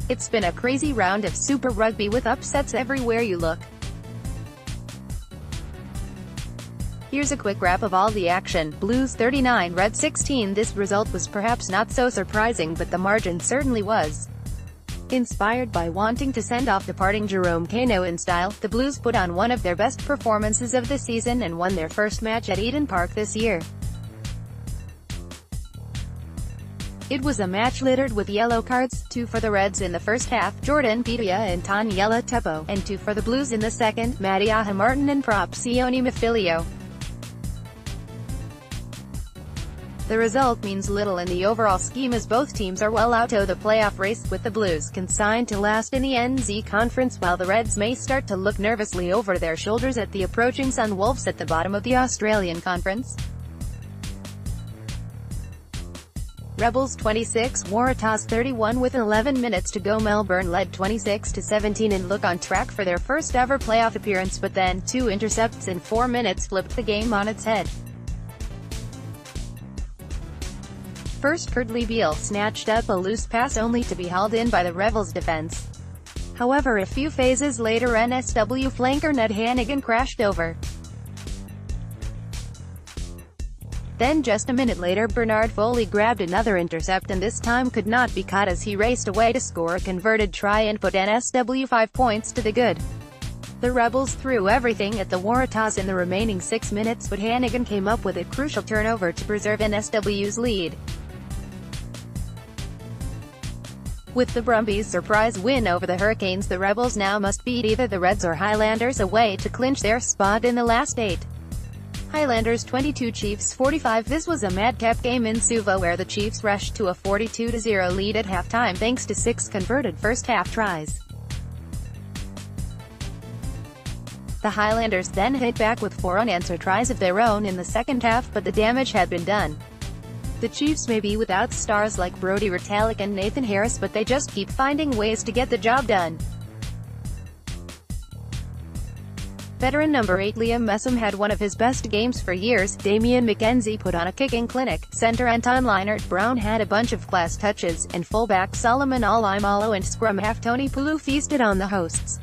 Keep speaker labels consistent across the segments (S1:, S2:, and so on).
S1: It's been a crazy round of Super Rugby with upsets everywhere you look. Here's a quick wrap of all the action. Blues 39, Red 16. This result was perhaps not so surprising, but the margin certainly was. Inspired by wanting to send off departing Jerome Kaino in style, the Blues put on one of their best performances of the season and won their first match at Eden Park this year. It was a match littered with yellow cards, 2 for the Reds in the first half, Jerome Petaia and Taniela Tupou, and 2 for the Blues in the second, Petaia Martin and prop Sione Mafilio. The result means little in the overall scheme as both teams are well out of the playoff race, with the Blues consigned to last in the NZ Conference while the Reds may start to look nervously over their shoulders at the approaching Sunwolves at the bottom of the Australian Conference. Rebels 26, Waratahs 31. With 11 minutes to go, Melbourne led 26-17 and look on track for their first ever playoff appearance, but then 2 intercepts in 4 minutes flipped the game on its head. First, Curtly Beale snatched up a loose pass only to be hauled in by the Rebels defense. However, a few phases later, NSW flanker Ned Hannigan crashed over. Then just a minute later, Bernard Foley grabbed another intercept and this time could not be caught as he raced away to score a converted try and put NSW 5 points to the good. The Rebels threw everything at the Waratahs in the remaining 6 minutes, but Hannigan came up with a crucial turnover to preserve NSW's lead. With the Brumbies' surprise win over the Hurricanes, the Rebels now must beat either the Reds or Highlanders away to clinch their spot in the last 8. Highlanders 22, Chiefs 45. This was a madcap game in Suva where the Chiefs rushed to a 42-0 lead at halftime thanks to 6 converted first-half tries. The Highlanders then hit back with 4 unanswered tries of their own in the second half, but the damage had been done. The Chiefs may be without stars like Brodie Retallick and Nathan Harris, but they just keep finding ways to get the job done. Veteran number 8 Liam Messam had one of his best games for years. Damian McKenzie put on a kicking clinic. Centre Anton Leinart-Brown had a bunch of class touches, and fullback Solomon Alaimalo and scrum half Tony Pulu feasted on the hosts.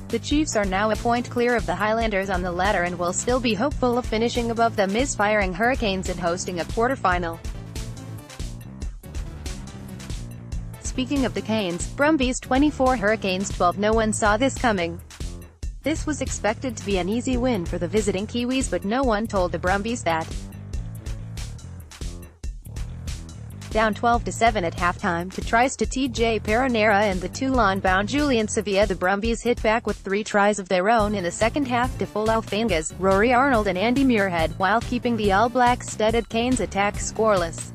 S1: The Chiefs are now a point clear of the Highlanders on the ladder and will still be hopeful of finishing above the misfiring Hurricanes and hosting a quarterfinal. Speaking of the Canes, Brumbies 24, Hurricanes 12. No one saw this coming. This was expected to be an easy win for the visiting Kiwis, but no one told the Brumbies that. Down 12-7 at halftime, to tries to TJ Peronera and the Toulon-bound Julian Sevilla, the Brumbies hit back with 3 tries of their own in the second half to Folau Fangas, Rory Arnold and Andy Muirhead, while keeping the All Black-studded Canes attack scoreless.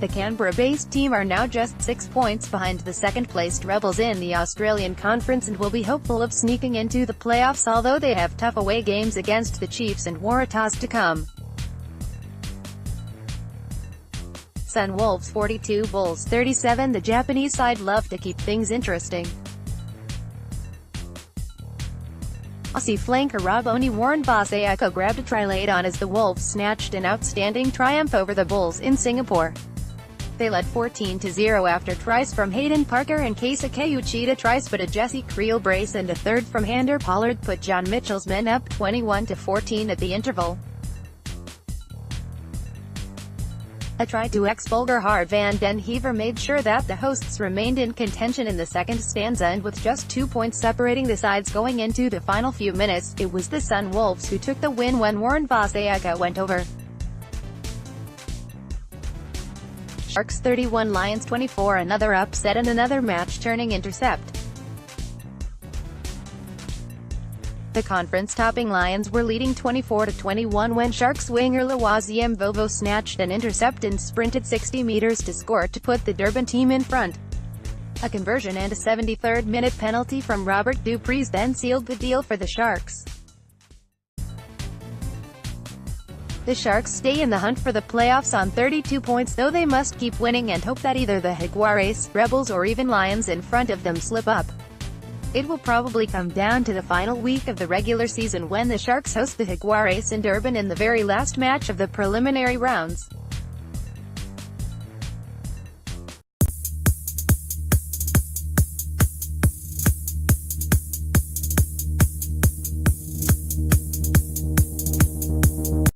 S1: The Canberra-based team are now just 6 points behind the second-placed Rebels in the Australian Conference and will be hopeful of sneaking into the playoffs, although they have tough away games against the Chiefs and Waratahs to come. Sunwolves 42, Bulls 37. The Japanese side love to keep things interesting. Aussie flanker Rob Oni-Warren-Vaseako grabbed a try late on as the Wolves snatched an outstanding triumph over the Bulls in Singapore. They led 14-0 after tries from Hayden Parker and Keisuke Uchida, tries but a Jesse Creel brace and a third from Hander Pollard put John Mitchell's men up 21-14 at the interval. A try to ex-Bulgar Van den Heever made sure that the hosts remained in contention in the second stanza, and with just 2 points separating the sides going into the final few minutes, it was the Sunwolves who took the win when Warren-Vaseako went over. Sharks 31, Lions 24. Another upset and another match-turning intercept. The conference-topping Lions were leading 24-21 when Sharks winger Lawaziem Vovo snatched an intercept and sprinted 60 meters to score to put the Durban team in front. A conversion and a 73rd-minute penalty from Robert Dupreez then sealed the deal for the Sharks. The Sharks stay in the hunt for the playoffs on 32 points, though they must keep winning and hope that either the Jaguares, Rebels or even Lions in front of them slip up. It will probably come down to the final week of the regular season when the Sharks host the Jaguares in Durban in the very last match of the preliminary rounds.